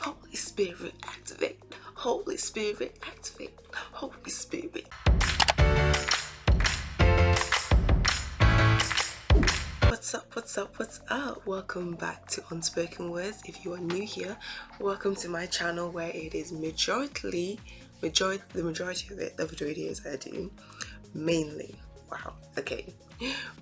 Holy Spirit, activate. Holy Spirit, activate. Holy Spirit. What's up, what's up, what's up? Welcome back to Unspoken Wordz. If you are new here, welcome to my channel where it is the majority of it, of the videos I do,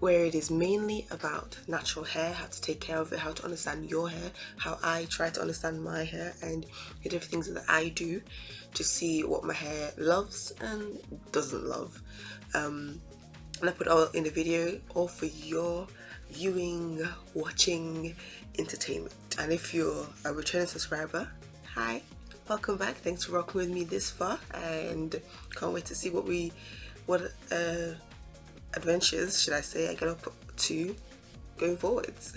where it is mainly about natural hair, how to take care of it, how to understand your hair, how I try to understand my hair, and the different things that I do to see what my hair loves and doesn't love. And I put all in the video, all for your viewing, watching, entertainment. And if you're a returning subscriber, hi, welcome back. Thanks for rocking with me this far, and can't wait to see what adventures, should I say, I get up to going forwards.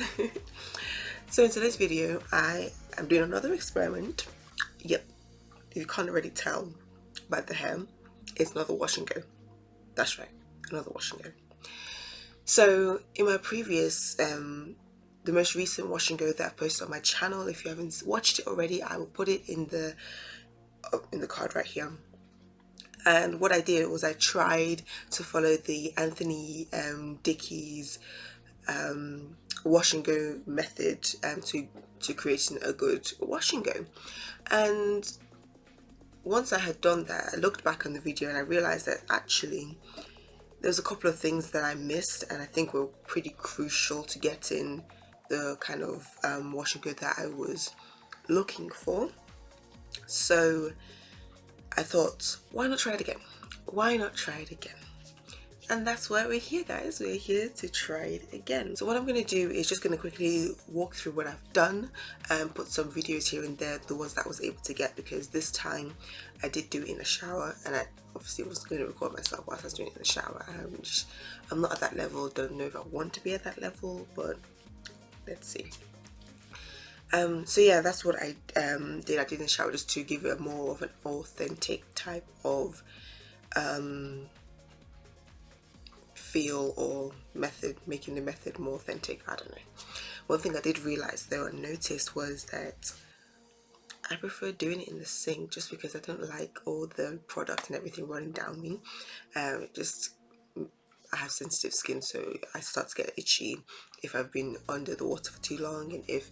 So in today's video, I am doing another experiment. Yep, you can't already tell by the hair, it's another wash and go. That's right, another wash and go. So in my previous, the most recent wash and go that I've posted on my channel, if you haven't watched it already, I will put it in the card right here. And what I did was I tried to follow the Anthony Dickie's wash and go method to creating a good wash and go. And once I had done that, I looked back on the video and I realized that actually there's a couple of things that I missed, and I think were pretty crucial to getting the kind of wash and go that I was looking for. So I thought, why not try it again? Why not try it again? And that's why we're here, guys. We're here to try it again. So what I'm going to do is just going to quickly walk through what I've done and put some videos here and there, the ones that I was able to get, because this time I did do it in the shower, and I obviously was going to record myself whilst I was doing it in the shower. I'm not at that level, don't know if I want to be at that level, but let's see. So yeah, that's what I did. I did in the shower just to give it more of an authentic type of feel or method, making the method more authentic. I don't know. One thing I did realize though and noticed was that I prefer doing it in the sink, just because I don't like all the product and everything running down me. I have sensitive skin, so I start to get itchy if I've been under the water for too long, and if,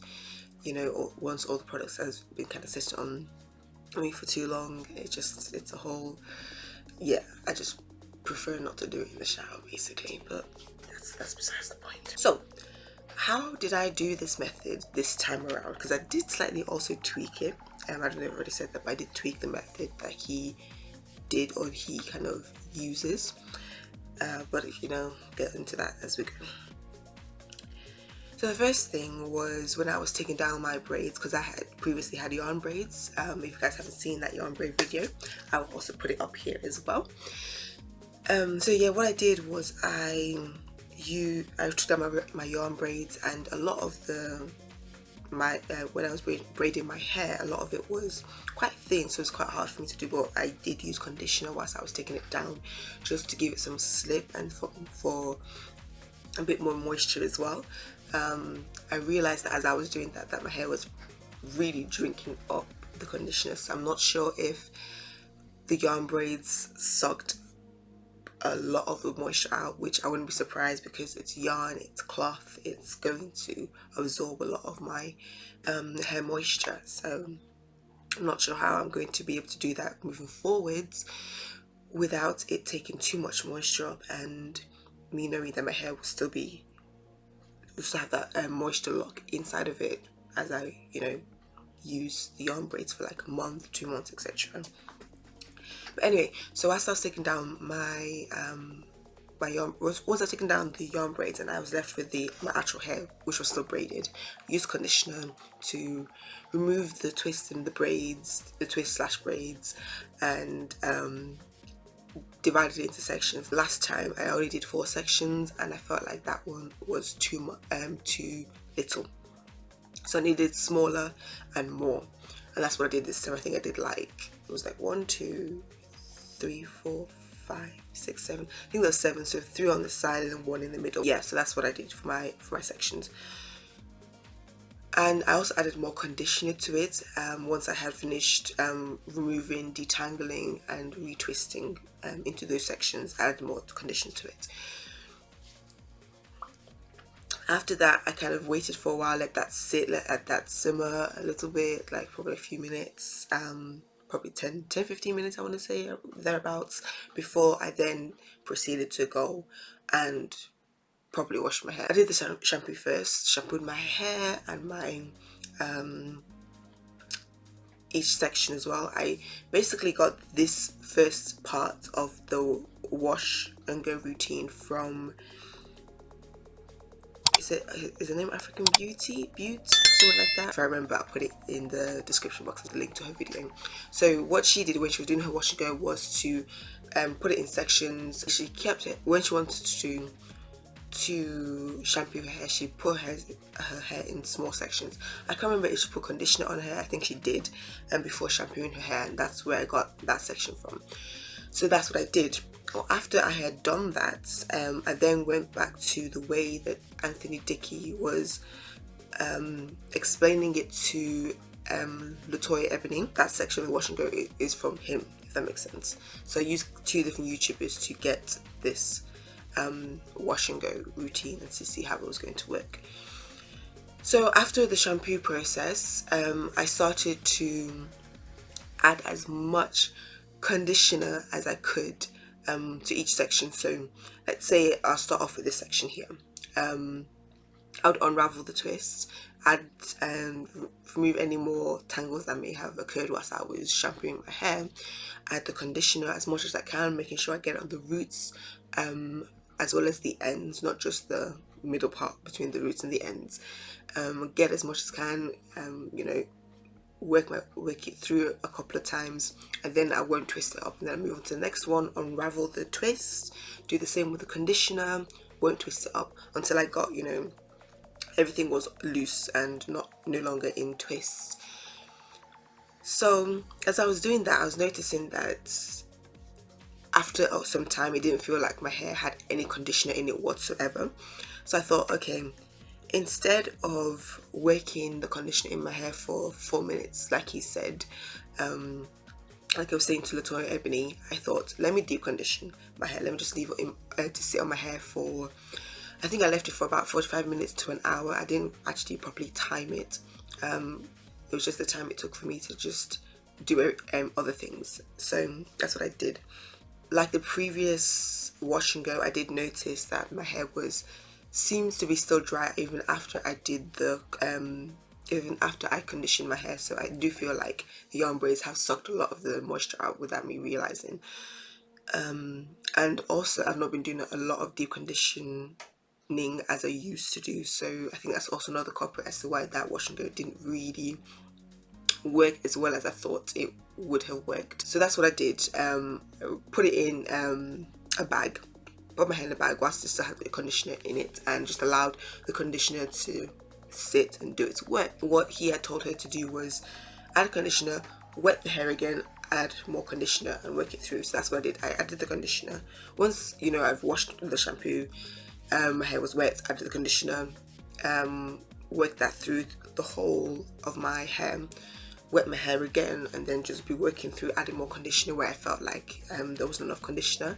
you know, once all the products has been kind of sitting on me for too long, it's a whole, yeah, I just prefer not to do it in the shower basically, but that's besides the point. So how did I do this method this time around? Because I did slightly also tweak it, and I don't know if I already said that, but I did tweak the method that he did, or he kind of uses, but you know, get into that as we go. So the first thing was when I was taking down my braids, because I had previously had yarn braids. If you guys haven't seen that yarn braid video, I will also put it up here as well. So yeah, what I did was I took down my yarn braids, and a lot of when I was braiding my hair, a lot of it was quite thin, so it's quite hard for me to do, but I did use conditioner whilst I was taking it down, just to give it some slip and for a bit more moisture as well. I realized that as I was doing that my hair was really drinking up the conditioner, so I'm not sure if the yarn braids sucked a lot of the moisture out, which I wouldn't be surprised, because it's yarn, it's cloth, it's going to absorb a lot of my hair moisture. So I'm not sure how I'm going to be able to do that moving forwards without it taking too much moisture up, and me knowing that my hair will still have that moisture lock inside of it as I, you know, use the yarn braids for like a month, 2 months, etc. But anyway, so as I was taking down my yarn, once I taken down the yarn braids and I was left with my actual hair, which was still braided, I used conditioner to remove the twist in the braids, the twist/braids, and divided it into sections. Last time I only did 4 sections, and I felt like that one was too little, so I needed smaller and more, and that's what I did this time. I think I did it was like 1, 2, 3, 4, 5, 6, 7. I think there was 7, so 3 on the side and then 1 in the middle. Yeah, so that's what I did for my sections. And I also added more conditioner to it once I had finished removing, detangling and retwisting into those sections. I added more conditioner to it. After that, I kind of waited for a while, let that sit, let that simmer a little bit, like probably a few minutes, probably 15 minutes I want to say, thereabouts, before I then proceeded to go and properly wash my hair. I did the shampoo first, shampooed my hair and my each section as well. I basically got this first part of the wash and go routine from, is the name African Beauty? Something like that. If I remember, I'll put it in the description box as a link to her video. So what she did when she was doing her wash and go was to put it in sections. She kept it when she wanted to shampoo her hair. She put her hair in small sections. I can't remember if she put conditioner on her hair. I think she did, before shampooing her hair, and that's where I got that section from. So that's what I did. Well, after I had done that, I then went back to the way that Anthony Dickey was explaining it to Latoya Ebony. That section of the wash and go is from him, if that makes sense. So I used 2 different YouTubers to get this wash and go routine and to see how it was going to work. So after the shampoo process, I started to add as much conditioner as I could to each section. So let's say I'll start off with this section here. I would unravel the twists, add remove any more tangles that may have occurred whilst I was shampooing my hair, add the conditioner as much as I can, making sure I get on the roots as well as the ends, not just the middle part between the roots and the ends. Get as much as I can, you know, work it through a couple of times, and then I won't twist it up, and then I move on to the next one, unravel the twist, do the same with the conditioner, won't twist it up until I got, you know, everything was loose and no longer in twists. So as I was doing that, I was noticing that after some time it didn't feel like my hair had any conditioner in it whatsoever. So I thought, okay, instead of working the conditioner in my hair for 4 minutes like he said, like I was saying to Latoya Ebony, I thought, let me deep condition my hair, let me just leave it to sit on my hair for, I think I left it for about 45 minutes to an hour. I didn't actually properly time it. It was just the time it took for me to just do other things. So that's what I did. Like the previous wash and go, I did notice that my hair seems to be still dry even after I did the even after I conditioned my hair. So I do feel like the yarn braids have sucked a lot of the moisture out without me realizing. And also I've not been doing a lot of deep conditioning as I used to do, so I think that's also another culprit as to why that wash and go didn't really work as well as I thought it would have worked. So that's what I did. Put it in a bag, put my hair in a bag whilst it still had the conditioner in it, and just allowed the conditioner to sit and do its work. What he had told her to do was add conditioner, wet the hair again, add more conditioner and work it through. So that's what I did. I added the conditioner. Once, you know, I've washed the shampoo, my hair was wet, added the conditioner, worked that through the whole of my hair, wet my hair again, and then just be working through adding more conditioner where I felt like there wasn't enough conditioner,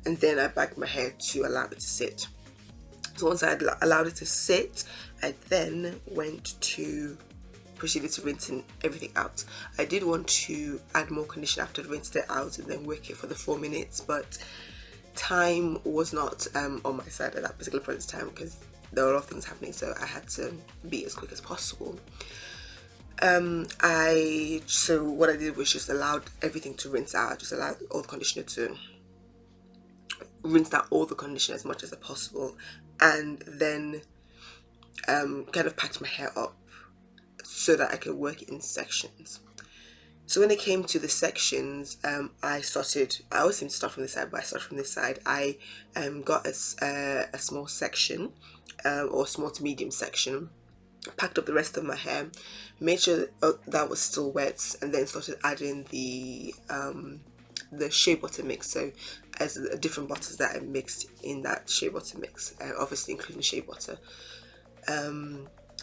and then I bagged my hair to allow it to sit. So once I had allowed it to sit, I then proceeded to rinsing everything out. I did want to add more conditioner after I rinsed it out and then work it for the 4 minutes, but time was not on my side at that particular point in time because there were a lot of things happening, so I had to be as quick as possible. So what I did was just allowed everything to rinse out. I just allowed all the conditioner to rinse out all the conditioner as much as possible, and then kind of packed my hair up so that I could work in sections. So when it came to the sections, I always seem to start from this side, but I started from this side. I got a small section, or small to medium section, packed up the rest of my hair, made sure that was still wet, and then started adding the shea butter mix. So as different butters that I mixed in that shea butter mix, obviously including shea butter.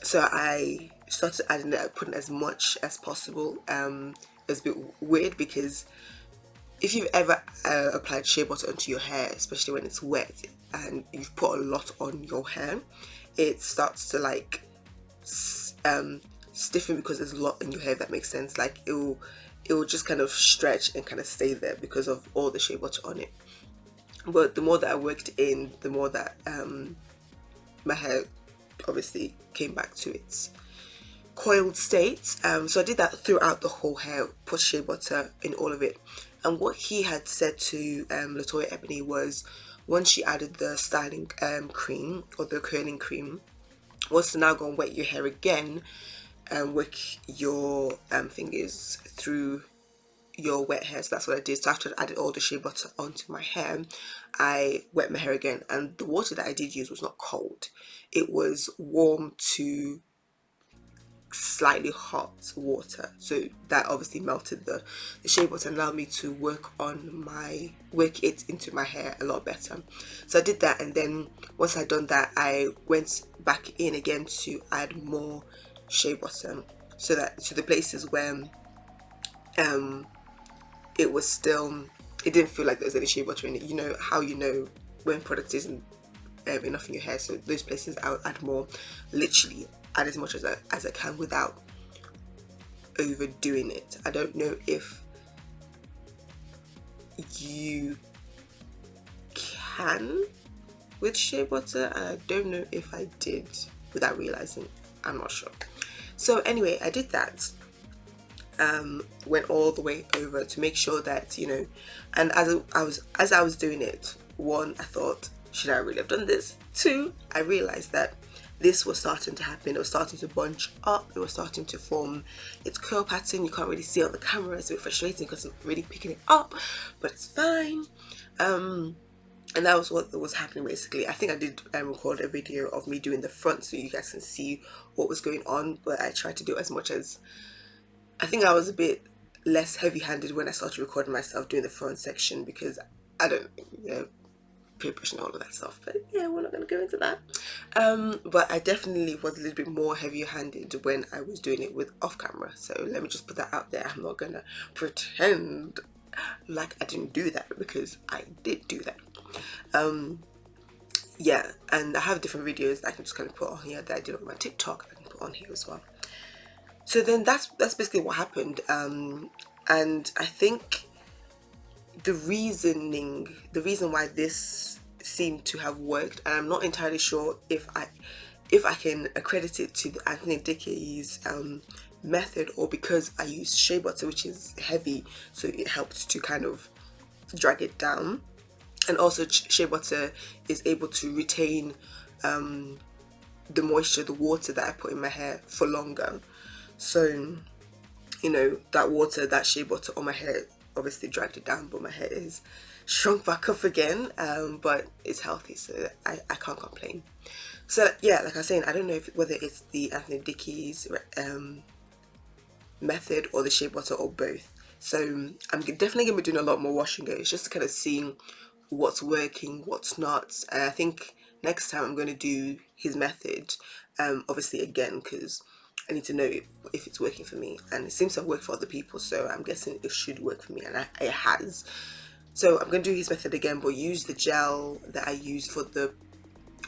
So I started adding it, putting as much as possible. It's a bit weird because if you've ever applied shea butter onto your hair, especially when it's wet and you've put a lot on your hair, it starts to like stiffen because there's a lot in your hair, if that makes sense. Like it will just kind of stretch and kind of stay there because of all the shea butter on it. But the more that I worked in, the more that my hair obviously came back to its coiled state. So I did that throughout the whole hair, put shea butter in all of it. And what he had said to Latoya Ebony was, once she added the styling cream or the curling cream, was to now go and wet your hair again and work your fingers through your wet hair. So that's what I did. So after I added all the shea butter onto my hair, I wet my hair again, and the water that I did use was not cold. It was warm to slightly hot water, so that obviously melted the shea butter and allowed me to work it into my hair a lot better. So I did that, and then once I'd done that, I went back in again to add more shea butter, so that to the places where it didn't feel like there was any shea butter in it. You know how you know when product isn't enough in your hair, so those places I would add more, literally add as much as I can without overdoing it. I don't know if you can with shea butter, and I don't know if I did without realizing. I'm not sure. So anyway, I did that. Went all the way over to make sure that, you know, and as I was doing it, one, I thought, should I really have done this? Two, I realized that this was starting to happen. It was starting to bunch up. It was starting to form its curl pattern. You can't really see it on the camera. It's a bit frustrating because I'm really picking it up, but it's fine. And that was what was happening basically. I think I did record a video of me doing the front so you guys can see what was going on, but I tried to do as much as, I think I was a bit less heavy-handed when I started recording myself doing the front section because I don't, you know, peer pressure and all of that stuff. But yeah, we're not going to go into that. But I definitely was a little bit more heavy-handed when I was doing it with off-camera. So let me just put that out there. I'm not going to pretend like I didn't do that because I did do that. Yeah, and I have different videos that I can just kind of put on here that I did on my TikTok. I can put on here as well. So then that's basically what happened, and I think the reason why this seemed to have worked, and I'm not entirely sure if I can accredit it to the Anthony Dickey's method, or because I used shea butter, which is heavy, so it helped to kind of drag it down, and also shea butter is able to retain the moisture, the water that I put in my hair for longer. So, you know, that water, that shea butter on my hair obviously dragged it down, but my hair is shrunk back up again, but it's healthy, so I can't complain. So yeah, like I was saying, I don't know whether it's the Anthony Dickey's method or the shea butter or both. So I'm definitely going to be doing a lot more wash and go. It's just kind of seeing what's working, what's not. And I think next time I'm going to do his method, obviously again, because I need to know if it's working for me, and it seems to have worked for other people, so I'm guessing it should work for me, and it has. So I'm going to do his method again, but use the gel that I used for the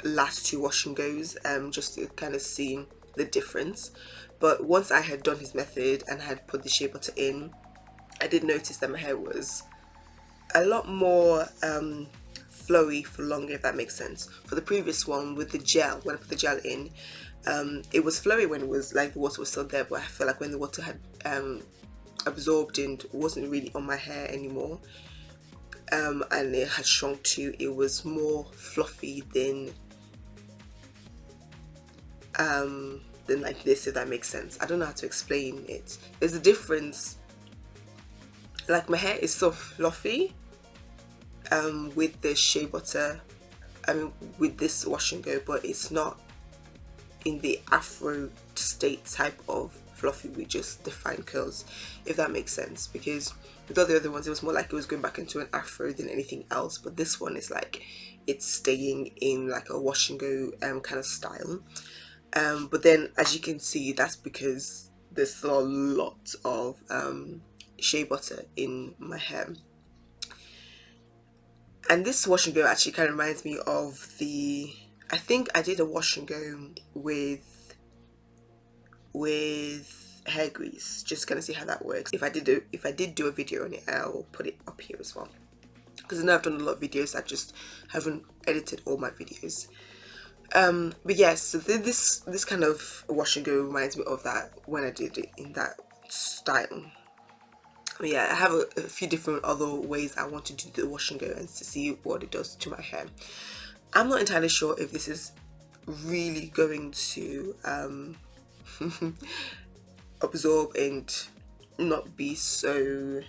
last two wash and goes, just to kind of see the difference. But once I had done his method and had put the shea butter in, I did notice that my hair was a lot more flowy for longer, if that makes sense. For the previous one with the gel, when I put the gel in, it was flowy when it was like the water was still there, but I felt like when the water had absorbed and wasn't really on my hair anymore, and it had shrunk to, it was more fluffy than like this, if that makes sense. I don't know how to explain it. There's a difference. Like my hair is so fluffy with the shea butter, with this wash and go, but it's not in the afro state type of fluffy with just defined curls, if that makes sense. Because with all the other ones, it was more like it was going back into an afro than anything else, but this one is like it's staying in like a wash and go kind of style. But then as you can see, that's because there's a lot of shea butter in my hair. And this wash and go actually kind of reminds me of I think I did a wash and go with hair grease, just gonna see how that works. If I did do a video on it, I'll put it up here as well, because I know I've done a lot of videos, I just haven't edited all my videos. But yes, so this kind of wash and go reminds me of that when I did it in that style. But yeah, I have a few different other ways I want to do the wash and go and to see what it does to my hair. I'm not entirely sure if this is really going to absorb and not be so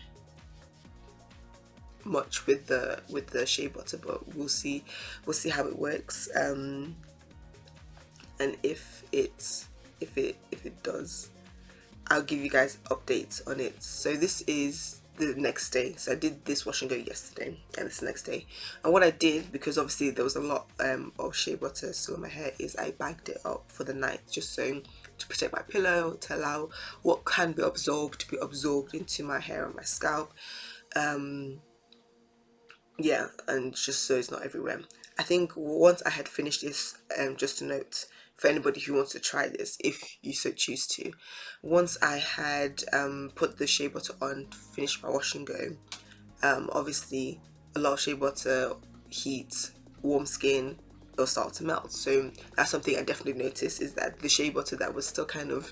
much with the shea butter, but we'll see how it works, and if it does, I'll give you guys updates on it. So this is the next day. So I did this wash and go yesterday, and it's the next day. And what I did, because obviously there was a lot of shea butter still in my hair, is I bagged it up for the night, just so to protect my pillow, to allow what can be absorbed to be absorbed into my hair and my scalp. Yeah, and just so it's not everywhere. I think once I had finished this, just a note for anybody who wants to try this, if you so choose to, once I had put the shea butter on, finished my wash and go, obviously a lot of shea butter, heat, warm skin, it'll start to melt. So that's something I definitely noticed, is that the shea butter that was still kind of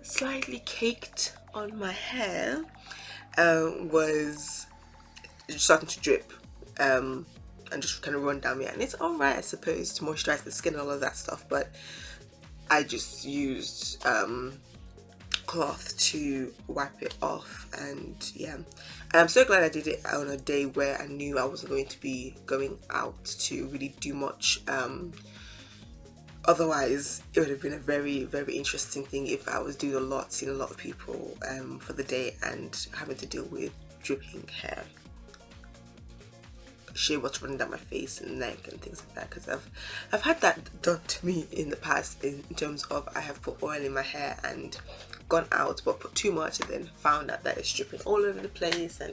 slightly caked on my hair was starting to drip and just kind of run down me, and it's alright, I suppose, to moisturize the skin and all of that stuff, but I just used cloth to wipe it off. And yeah, and I'm so glad I did it on a day where I knew I wasn't going to be going out to really do much. Otherwise it would have been a very, very interesting thing if I was doing a lot, seeing a lot of people for the day, and having to deal with dripping hair, shea butter running down my face and neck and things like that, because I've had that done to me in the past, in terms of I have put oil in my hair and gone out but put too much and then found out that it's dripping all over the place. And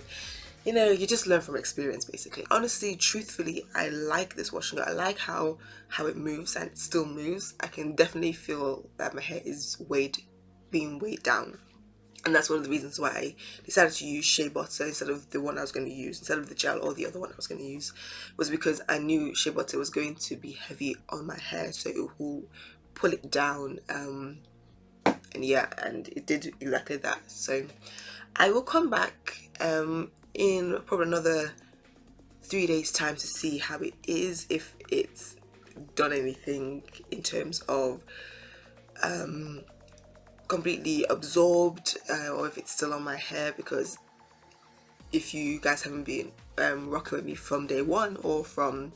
you know, you just learn from experience, basically. Honestly, truthfully, I like this wash and go. I like how it moves, and it still moves. I can definitely feel that my hair is being weighed down. And that's one of the reasons why I decided to use shea butter instead of the one I was going to use, instead of the gel or the other one I was going to use, was because I knew shea butter was going to be heavy on my hair, so it will pull it down. And yeah, and it did exactly that. So I will come back in probably another 3 days time to see how it is, if it's done anything in terms of completely absorbed, or if it's still on my hair, because if you guys haven't been rocking with me from day one or from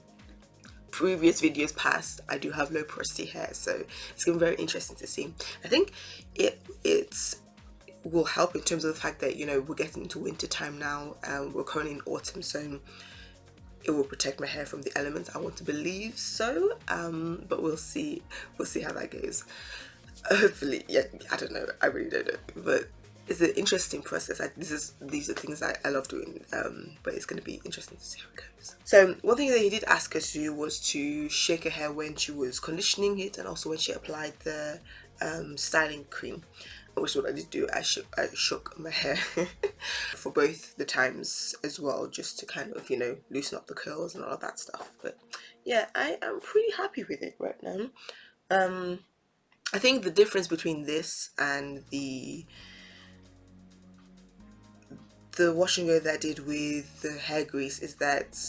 previous videos past, I do have low porosity hair, so it's gonna be very interesting to see. I think it will help in terms of the fact that, you know, we're getting into winter time now, and we're currently in autumn, so it will protect my hair from the elements. I want to believe so, but we'll see how that goes. Hopefully, yeah, I don't know, I really don't know, but it's an interesting process. These are things I love doing, but it's going to be interesting to see how it goes. So one thing that he did ask her to do was to shake her hair when she was conditioning it, and also when she applied the styling cream, which is what I did do. I shook my hair for both the times as well, just to kind of, you know, loosen up the curls and all of that stuff. But yeah, I am pretty happy with it right now. I think the difference between this and the wash and go that I did with the hair grease is that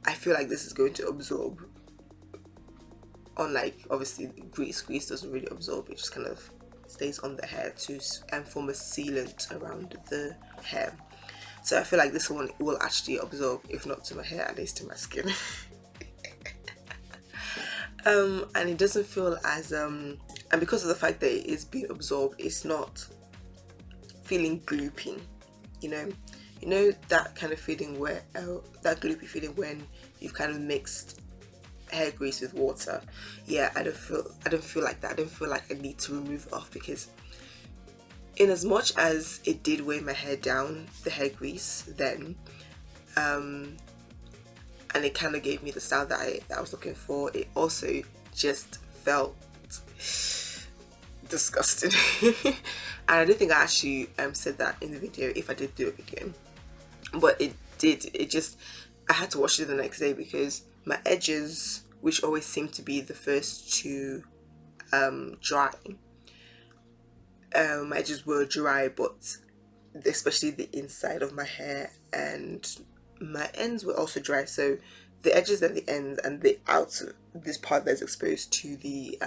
I feel like this is going to absorb, unlike obviously grease doesn't really absorb, it just kind of stays on the hair to form a sealant around the hair. So I feel like this one will actually absorb, if not to my hair, at least to my skin. And it doesn't feel as and because of the fact that it is being absorbed, it's not feeling gloopy, you know that kind of feeling where that gloopy feeling when you've kind of mixed hair grease with water. Yeah, I don't feel like that. I don't feel like I need to remove it off, because in as much as it did weigh my hair down, the hair grease then, and it kind of gave me the style that I was looking for, it also just felt disgusting. And I don't think I actually said that in the video, if I did do a video, but it just, I had to wash it the next day because my edges, which always seem to be the first to dry, my edges were dry, but especially the inside of my hair, and my ends were also dry. So the edges and the ends and the outer, this part that's exposed to the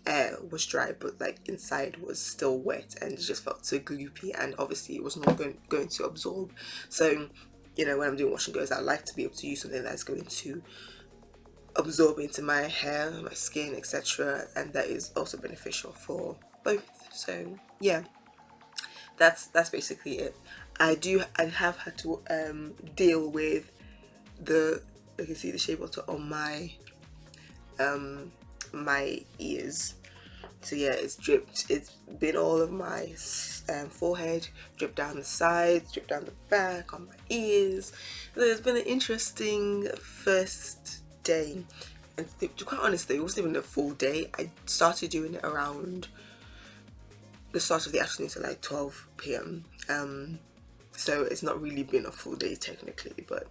air was dry, but like inside was still wet, and it just felt so gloopy, and obviously it was not going to absorb. So, you know, when I'm doing wash and goes, I like to be able to use something that's going to absorb into my hair, my skin, etc., and that is also beneficial for both. So yeah, that's basically it. I have had to deal with you can see the shea butter on my my ears. So yeah, it's dripped, it's been all of my forehead, dripped down the sides, dripped down the back, on my ears. So it's been an interesting first day, and to be quite honest though, it wasn't even a full day. I started doing it around the start of the afternoon, so like 12 p.m. So it's not really been a full day technically, but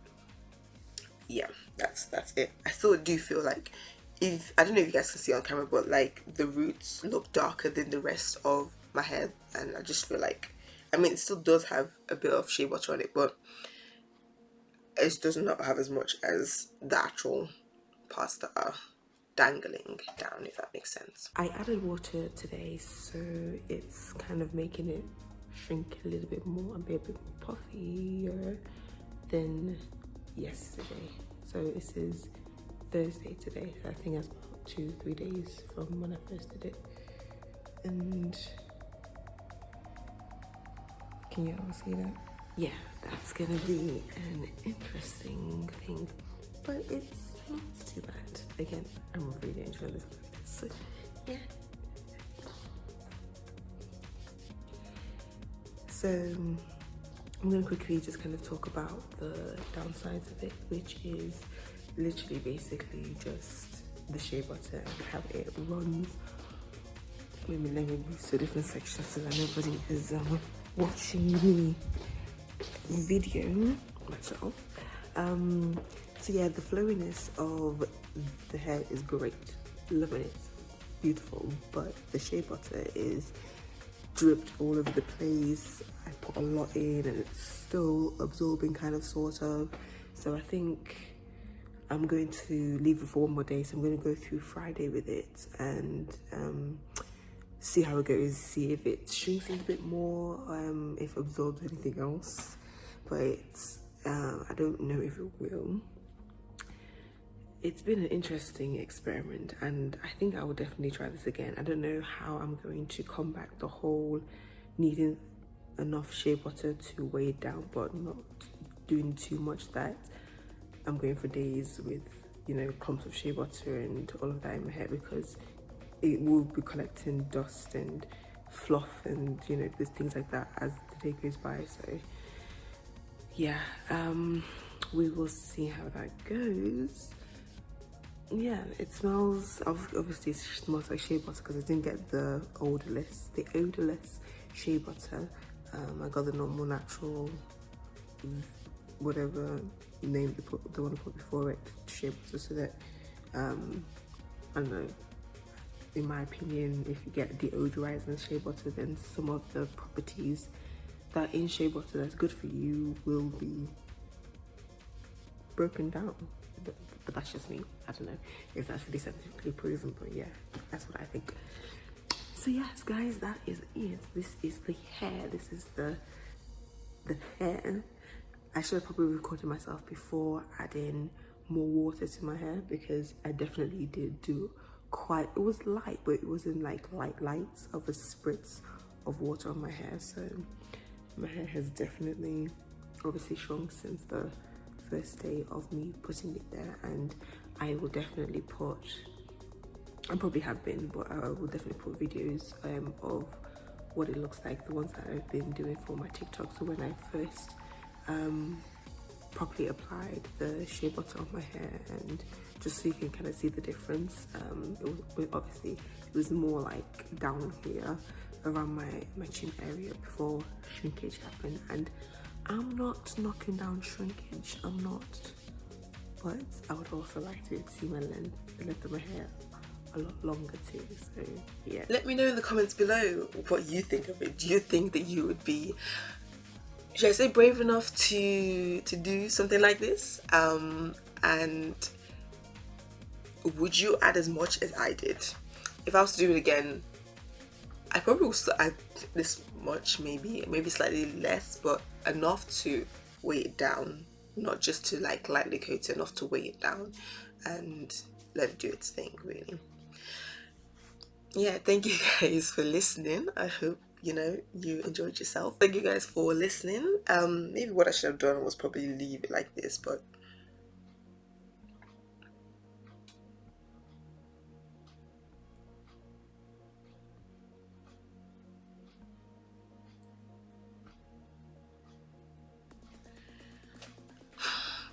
yeah, that's it. I still do feel like, if I don't know if you guys can see on camera, but like the roots look darker than the rest of my hair, and I just feel like, I mean, it still does have a bit of shea butter on it, but it does not have as much as the actual parts that are dangling down, if that makes sense. I added water today, so it's kind of making it shrink a little bit more and be a bit more puffier than yesterday. So this is Thursday today, so I think that's about 2-3 days from when I first did it. And can you all see that? Yeah, that's gonna be an interesting thing, but it's not too bad. Again, I'm really enjoying this, so yeah. So I'm gonna quickly just kind of talk about the downsides of it, which is literally basically just the shea butter and how it runs. Let me move to different sections so that nobody is watching me video myself. So yeah, the flowiness of the hair is great, loving it, beautiful, but the shea butter is dripped all over the place. I put a lot in and it's still absorbing, kind of, sort of. So I think I'm going to leave it for one more day. So I'm going to go through Friday with it and see how it goes, see if it shrinks a little bit more, if it absorbs anything else. But I don't know if it will. It's been an interesting experiment, and I think I will definitely try this again. I don't know how I'm going to combat the whole needing enough shea butter to weigh it down, but not doing too much that I'm going for days with, you know, clumps of shea butter and all of that in my hair, because it will be collecting dust and fluff and, you know, there's things like that as the day goes by. So yeah, we will see how that goes. Yeah, it smells, obviously it smells like shea butter because I didn't get the odorless shea butter. I got the normal natural, whatever name they want to put before it, shea butter, so that I don't know, in my opinion, if you get deodorizing shea butter, then some of the properties that in shea butter that's good for you will be broken down. But that's just me. I don't know if that's really scientifically proven, but yeah, that's what I think. So yes, guys, that is it. This is the hair. This is the hair. I should have probably recorded myself before adding more water to my hair, because I definitely did do quite, it was light, but it wasn't like lights of a spritz of water on my hair. So my hair has definitely obviously shrunk since the first day of me putting it there, and I will definitely put, I probably have been, but I will definitely put videos of what it looks like, the ones that I've been doing for my TikTok. So when I first properly applied the shea butter on my hair, and just so you can kind of see the difference. Obviously it was more like down here around my chin area before shrinkage happened, and I'm not knocking down shrinkage, I'm not, but I would also like to see my length of my hair a lot longer too. So yeah, let me know in the comments below what you think of it. Do you think that you would be, should I say, brave enough to do something like this? And would you add as much as I did? If I was to do it again, I probably would still add this much, maybe slightly less, but enough to weigh it down, not just to like lightly coat it, enough to weigh it down and let it do its thing, really. Yeah, thank you guys for listening. I hope you enjoyed yourself. Thank you guys for listening. Maybe what I should have done was probably leave it like this, but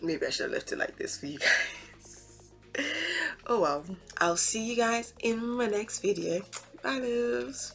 maybe I should have left it like this for you guys. Oh well, I'll see you guys in my next video. Bye loves.